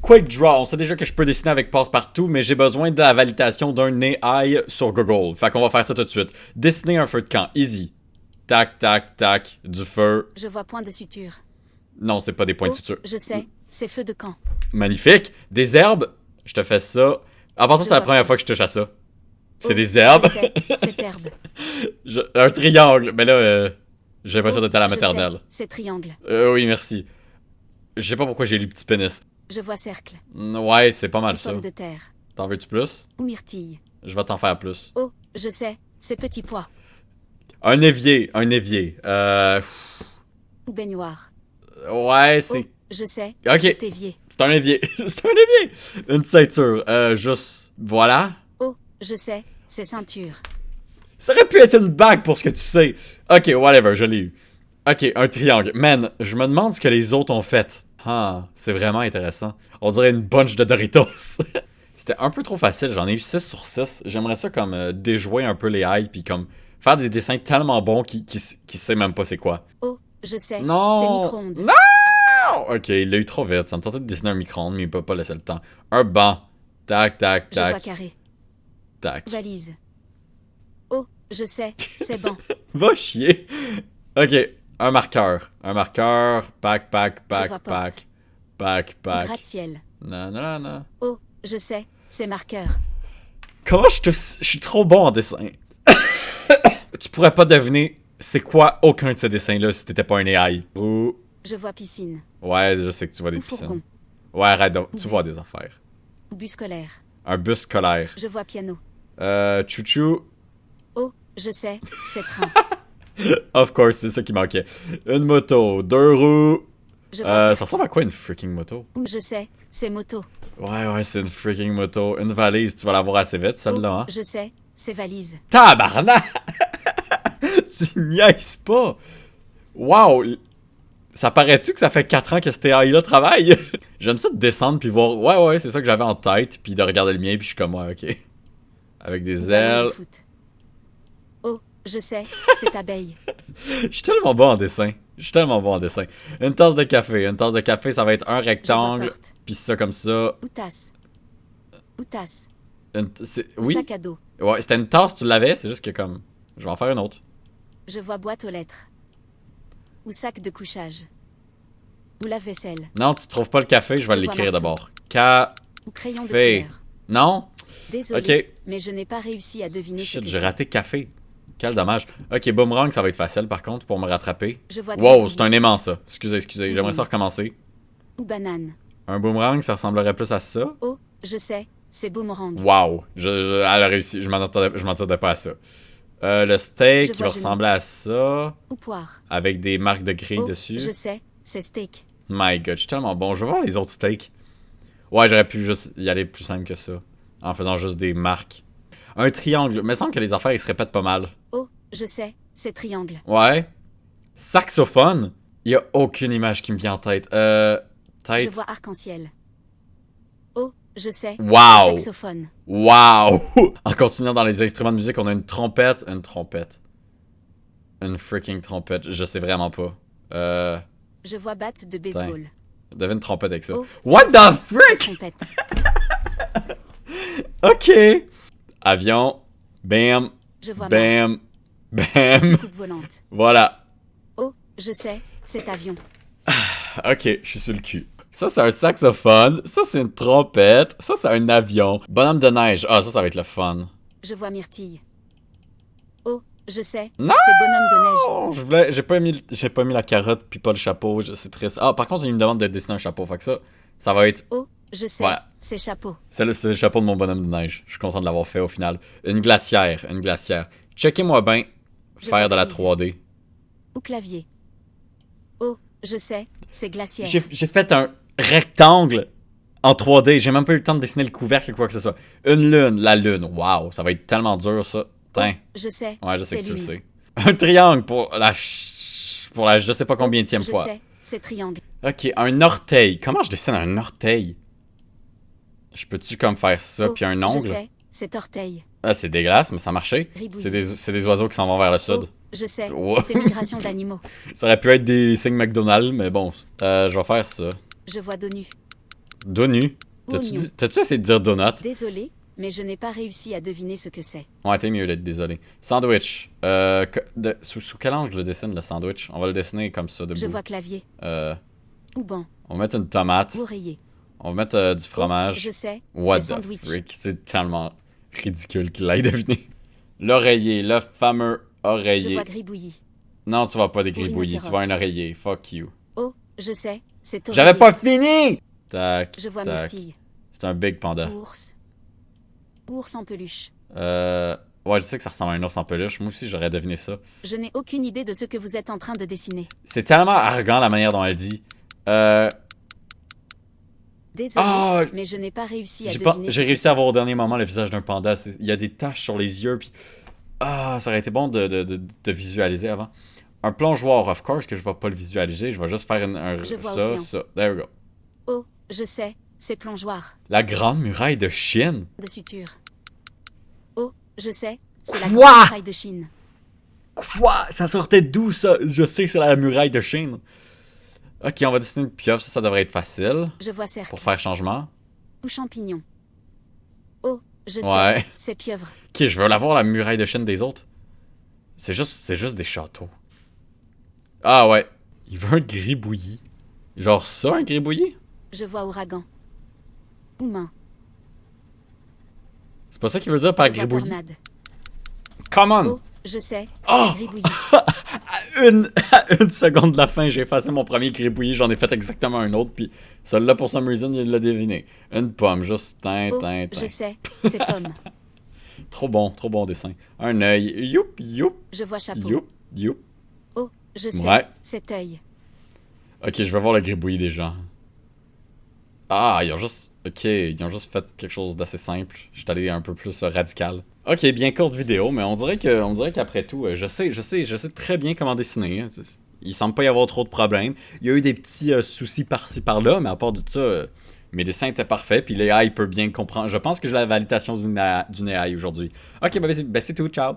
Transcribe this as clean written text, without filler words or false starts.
Quick Draw, on sait déjà que je peux dessiner avec Passepartout, mais j'ai besoin de la validation d'un AI sur Google. Fait qu'on va faire ça tout de suite. Dessiner un feu de camp, easy. Tac, tac, tac, du feu. Je vois point de suture. Non, c'est pas des points de Oh, suture. je sais, c'est feu de camp. Magnifique. Des herbes, je te fais ça. En passant, c'est la première fois que je touche à ça. C'est des herbes. Je sais, c'est herbe. Un triangle. Mais là, j'ai l'impression d'être à la Je maternelle. sais, c'est triangle. Oui, merci. Je sais pas pourquoi j'ai lu petit pénis. Je vois cercle. Ouais, c'est pas mal Ou ça. pomme de terre. T'en veux-tu plus? Ou myrtille. Je vais t'en faire plus. Oh, je sais, c'est petit pois. Un évier, un évier. Ou baignoire. Ouais, Oh, c'est... je sais, Ok. c'est évier. C'est un évier. C'est un évier. Une ceinture. Juste... Voilà. Oh, je sais, c'est ceinture. Ça aurait pu être une bague pour ce que tu sais. Ok, whatever, je l'ai eu. Ok, un triangle. Man, je me demande ce que les autres ont fait. Ah, c'est vraiment intéressant. On dirait une bunch de Doritos. C'était un peu trop facile, j'en ai eu 6 sur 6. J'aimerais ça comme déjouer un peu les hypes, puis comme faire des dessins tellement bons qui sait même pas c'est quoi. Oh, je sais, Non. c'est micro-ondes. Non! Ok, il l'a eu trop vite. Ça me tentait de dessiner un micro-ondes, mais il peut pas laisser le temps. Un banc. Tac, tac, Je vois tac, carré. tac. Valise. Oh, je sais, c'est banc. Va chier. Ok, un marqueur. Un marqueur. Pack, pack, vois pack, porte. pack. Pack, pack. Gratte-ciel. Non, non, non, non. Oh, je sais, c'est marqueur. Comment je suis trop bon en dessin. Tu pourrais pas deviner c'est quoi aucun de ces dessins-là si t'étais pas un AI. Ou... Je vois piscine. Ouais, je sais que tu vois des Ou fourgon. piscines. Ouais, arrête, donc, tu vois des affaires. Ou bus scolaire. Un bus scolaire. Je vois piano. Chouchou. Oh, je sais, c'est train. Of course, c'est ça qui manquait. Une moto, 2 roues. Je vois Ça ressemble à quoi une freaking moto? Je sais, c'est moto. Ouais, c'est une freaking moto. Une valise, tu vas l'avoir assez vite, celle-là, hein? Je sais, c'est valise. Tabarnak! Tu niaises pas! Wow! Ça paraît-tu que ça fait 4 ans que cet AI-là travaille? J'aime ça de descendre puis voir, ouais, c'est ça que j'avais en tête, puis de regarder le mien, puis je suis comme, ouais, ok. Avec des Ballon de ailes. foot. Oh, je sais, c'est abeille. Je suis tellement bon en dessin. Je suis tellement bon en dessin. Une tasse de café. Une tasse de café, ça va être un Je vois rectangle, porte. puis ça comme ça. Ou tasse. Ou tasse. Ou Oui? sac à dos. Ouais, c'était une tasse, tu l'avais, c'est juste que comme... Je vais en faire une autre. Je vois boîte aux lettres. Ou sac de couchage. Ou lave-vaisselle. Non, tu trouves pas le café, je vais Je vois l'écrire marteau. d'abord. Café. Ou crayon de couleur. Non? Désolé, Ok. mais je n'ai pas réussi à deviner ce Shit, que j'ai c'est. raté café. Quel dommage. Ok, boomerang, ça va être facile par contre pour me rattraper. Je vois des Wow, aiguilles. c'est un aimant ça. Excusez. J'aimerais ça recommencer. Ou banane. Un boomerang, ça ressemblerait plus à ça. Oh, je sais, c'est boomerang. Wow, elle a réussi. Je m'attendais pas à ça. Le steak Je qui vois va genou. ressembler à ça, Ou poire. avec des marques de grille Oh, dessus. je sais, c'est steak. My god, je suis tellement bon. Je vais voir les autres steaks. Ouais, j'aurais pu juste y aller plus simple que ça. En faisant juste des marques. Un triangle. Il me semble que les affaires, ils se répètent pas mal. Oh, je sais, c'est triangle. Ouais. Saxophone. Il y a aucune image qui me vient en tête. Je Tête. vois arc-en-ciel. Oh, je sais, Wow. c'est saxophone. Wow. En continuant dans les instruments de musique, on a une trompette. Une trompette. Une freaking trompette. Je sais vraiment pas. Je vois batte de baseball. Devine une trompette avec ça. Oh, What the frick? trompette. Ok. Avion. Bam. Je vois Bam. marre. Bam. Coupe volante. Voilà. Oh, je sais, c'est avion. Ok, je suis sur le cul. Ça, c'est un saxophone. Ça, c'est une trompette. Ça, c'est un avion. Bonhomme de neige. Ah, ça va être le fun. Je vois myrtille. Oh, je sais, Non! c'est bonhomme de neige. Oh, j'ai pas mis la carotte puis pas le chapeau. C'est triste. Ah, par contre, il me demande de dessiner un chapeau. Fait que ça va être. Oh, je sais, Voilà. c'est chapeau. C'est le chapeau de mon bonhomme de neige. Je suis content de l'avoir fait au final. Une glacière. Checkez-moi bien faire de la valise. 3D. Ou clavier. Oh, je sais, c'est glaciaire. J'ai fait un rectangle en 3D. J'ai même pas eu le temps de dessiner le couvercle ou quoi que ce soit. Une lune, la lune. Waouh, ça va être tellement dur ça. Tiens. Je sais, Ouais, je sais c'est que tu le lune. sais. Un triangle pour la je sais pas combienième Je fois. sais, c'est triangle. Ok, un orteil. Comment je dessine un orteil? Je peux-tu comme faire ça Oh, puis un Je ongle? sais, c'est orteil. Ah, c'est dégueulasse, mais ça marchait. Ribouille. C'est des oiseaux qui s'en vont vers le sud. Oh, je sais, Ouais. c'est migration d'animaux. Ça aurait pu être des signes McDonald's, mais bon. Je vais faire ça. Je vois dos nu. Donut. Oignon. T'as-tu essayé de dire donut? Désolé, mais je n'ai pas réussi à deviner ce que c'est. Ouais, t'es mieux d'être désolé. Sandwich. Sous quel angle je le dessine, le sandwich? On va le dessiner comme ça, debout. Je vois clavier. Ou banc. On va mettre une tomate. Oreiller. On va mettre du fromage. Je sais, What c'est the sandwich. frick? C'est tellement ridicule qu'il aille deviner. L'oreiller, le fameux Je oreiller. vois gribouillis. Non, tu vas pas des gribouillis, tu rhinocéros. vas un oreiller. Fuck you. Oh, je sais, c'est oreiller. J'avais pas fini! Tac, Je vois tac. myrtille. C'est un big panda. Ours. Ours en peluche. Ouais, je sais que ça ressemble à un ours en peluche. Moi aussi, j'aurais deviné ça. Je n'ai aucune idée de ce que vous êtes en train de dessiner. C'est tellement arrogant la manière dont elle dit. Désolé, Ah, mais je n'ai pas réussi à J'ai deviner. j'ai réussi à voir au dernier moment le visage d'un panda. Il y a des taches sur les yeux. Puis... Ah, ça aurait été bon de visualiser avant. Un plongeoir, of course, que je vais pas le visualiser. Je vais juste faire Je vois ça, océan. ça. There we go. Oh, je sais, c'est plongeoir. La grande muraille de Chine. De suture. Oh, je sais, c'est la Quoi? grande muraille de Chine. Quoi? Ça sortait d'où ça? Je sais que c'est la muraille de Chine. Ok, on va dessiner une pieuvre. Ça devrait être facile. Je vois cercle. Pour faire changement. Ou champignon. Oh, je Ouais. sais, c'est pieuvre. Ok, je veux la voir la muraille de Chine des autres. C'est juste des châteaux. Ah ouais. Il veut un gribouillis. Genre ça, un gribouillis? Je vois ouragan. Ou main. C'est pas ça qu'il veut dire par Je vois gribouillis? tornade. Come on! Oh, je sais, Oh! c'est gribouillis. À une seconde de la fin, j'ai effacé mon premier gribouillis. J'en ai fait exactement un autre. Puis celui-là, pour some reason, il l'a deviné. Une pomme, juste Oh, tin. je sais, c'est pomme. Trop bon dessin. Un œil. Youp. Je vois chapeau. Youp. Oh, je sais, Ouais. c'est œil. Ok, je vais voir le gribouillis des gens. Ah, ils ont juste... Ok, ils ont juste fait quelque chose d'assez simple. Je suis allé un peu plus radical. Ok, bien courte vidéo, mais on dirait qu'après tout, je sais très bien comment dessiner. Il semble pas y avoir trop de problèmes. Il y a eu des petits soucis par-ci par-là, mais à part de ça, mes dessins étaient parfaits, puis l'AI peut bien comprendre. Je pense que j'ai la validation d'une AI aujourd'hui. Ok, ben c'est tout, ciao!